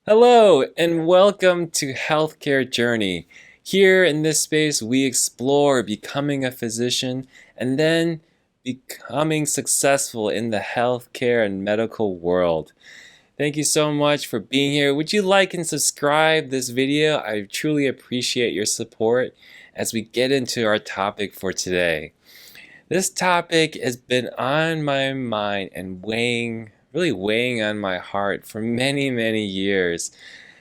Hello, and welcome to Healthcare Journey. Here in this space, we explore becoming a physician and then becoming successful in the healthcare and medical world. Thank you so much for being here. Would you like and subscribe this video? I truly appreciate your support as we get into our topic for today. This topic has been on my mind and really weighing on my heart for many, many years.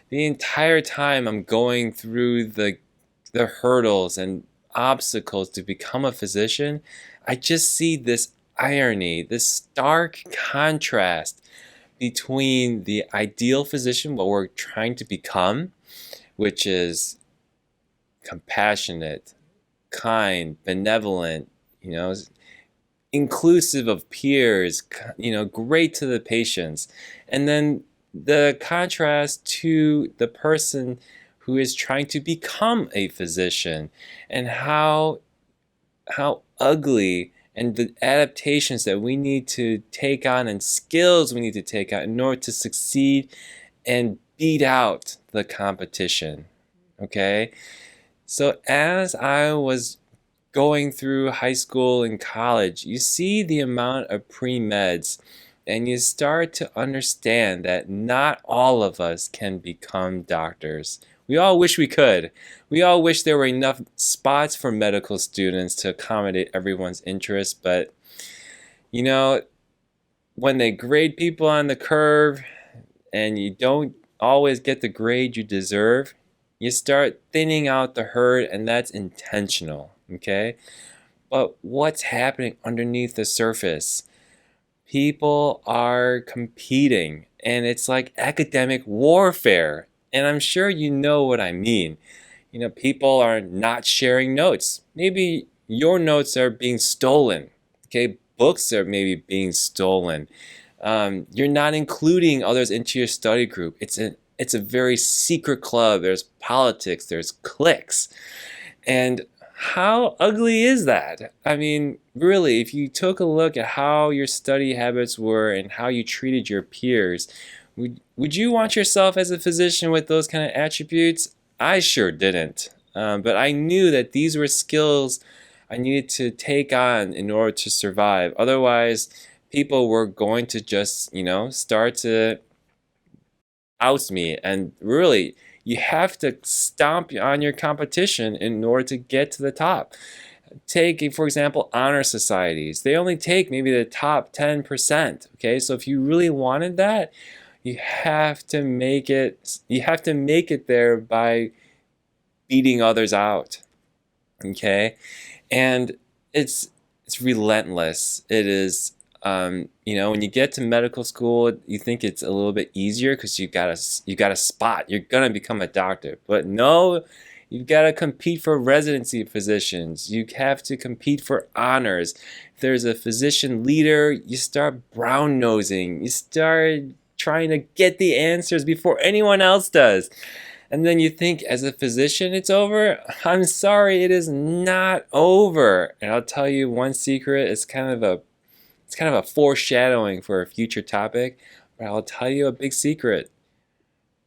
The entire time I'm going through the hurdles and obstacles to become a physician, I just see this irony, this stark contrast between the ideal physician, what we're trying to become, which is compassionate, kind, benevolent, you know, inclusive of peers, great to the patients. And then the contrast to the person who is trying to become a physician and how ugly and the adaptations that we need to take on and skills we need to take on in order to succeed and beat out the competition. Okay? So as I was going through high school and college, you see the amount of pre-meds and you start to understand that not all of us can become doctors. We all wish we could. We all wish there were enough spots for medical students to accommodate everyone's interests, but you know, when they grade people on the curve and you don't always get the grade you deserve, you start thinning out the herd, and that's intentional, okay? But what's happening underneath the surface? People are competing, and it's like academic warfare. And I'm sure you know what I mean. People are not sharing notes. Maybe your notes are being stolen. Okay, books are maybe being stolen. You're not including others into your study group. It's a very secret club. There's politics. There's cliques, and how ugly is that? I mean, really, if you took a look at how your study habits were and how you treated your peers, would you want yourself as a physician with those kind of attributes? I sure didn't. But I knew that these were skills I needed to take on in order to survive. Otherwise, people were going to just, start to oust me. And really, you have to stomp on your competition in order to get to the top. Take, for example, honor societies. They only take maybe the top 10%. Okay, so if you really wanted that, you have to make it there by beating others out. Okay, and it's relentless. It is when you get to medical school, you think it's a little bit easier because you got a spot. You're gonna become a doctor, but no, you've got to compete for residency positions. You have to compete for honors. If there's a physician leader, you start brown nosing. You start trying to get the answers before anyone else does. And then you think as a physician it's over. I'm sorry, it is not over. And I'll tell you one secret. It's kind of a foreshadowing for a future topic, but I'll tell you a big secret.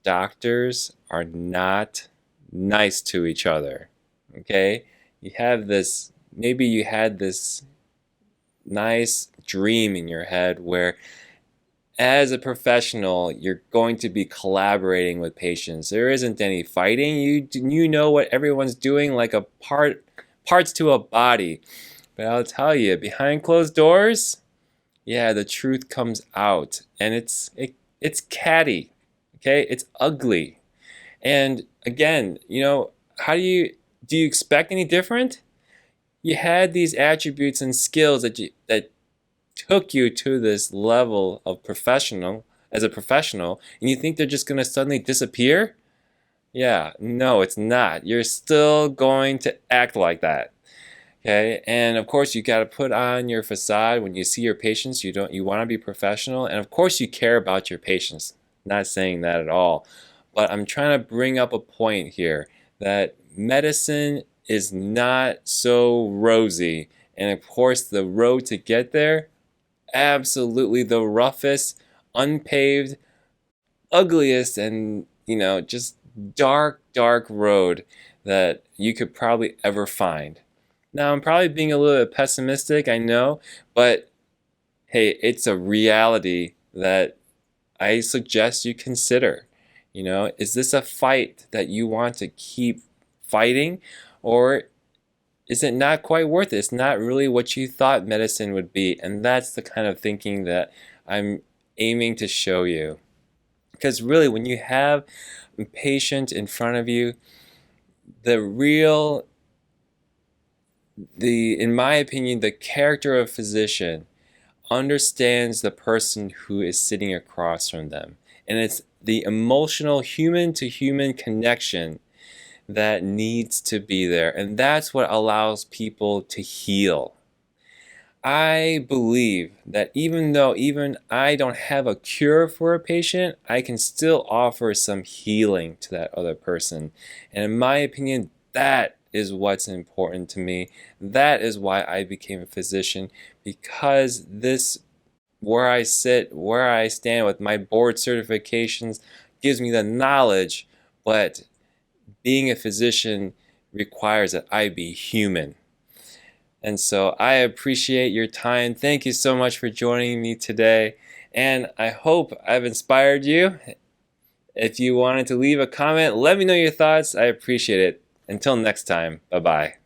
Doctors are not nice to each other. Okay? Maybe you had this nice dream in your head where as a professional, you're going to be collaborating with patients. There isn't any fighting. You know what everyone's doing like parts to a body. But I'll tell you, behind closed doors, yeah, the truth comes out, and it's catty, okay? It's ugly. And again, how do you expect any different? You had these attributes and skills that took you to this level of professional as a professional, and you think they're just going to suddenly disappear? Yeah, no, it's not. You're still going to act like that. Okay, and of course you got to put on your facade when you see your patients. You want to be professional, and of course you care about your patients. Not saying that at all, but I'm trying to bring up a point here that medicine is not so rosy, and of course the road to get there, absolutely the roughest, unpaved, ugliest and, just dark, dark road that you could probably ever find. Now, I'm probably being a little bit pessimistic, I know, but hey, it's a reality that I suggest you consider. Is this a fight that you want to keep fighting, or is it not quite worth it? It's not really what you thought medicine would be, and that's the kind of thinking that I'm aiming to show you. Because really, when you have a patient in front of you, the real, in my opinion, the character of a physician understands the person who is sitting across from them. And it's the emotional human to human connection that needs to be there. And that's what allows people to heal. I believe that even though even I don't have a cure for a patient, I can still offer some healing to that other person. And in my opinion, that is what's important to me. That is why I became a physician, because this, where I sit, where I stand with my board certifications, gives me the knowledge, but being a physician requires that I be human. And so I appreciate your time. Thank you so much for joining me today. And I hope I've inspired you. If you wanted to leave a comment, let me know your thoughts. I appreciate it. Until next time, bye bye.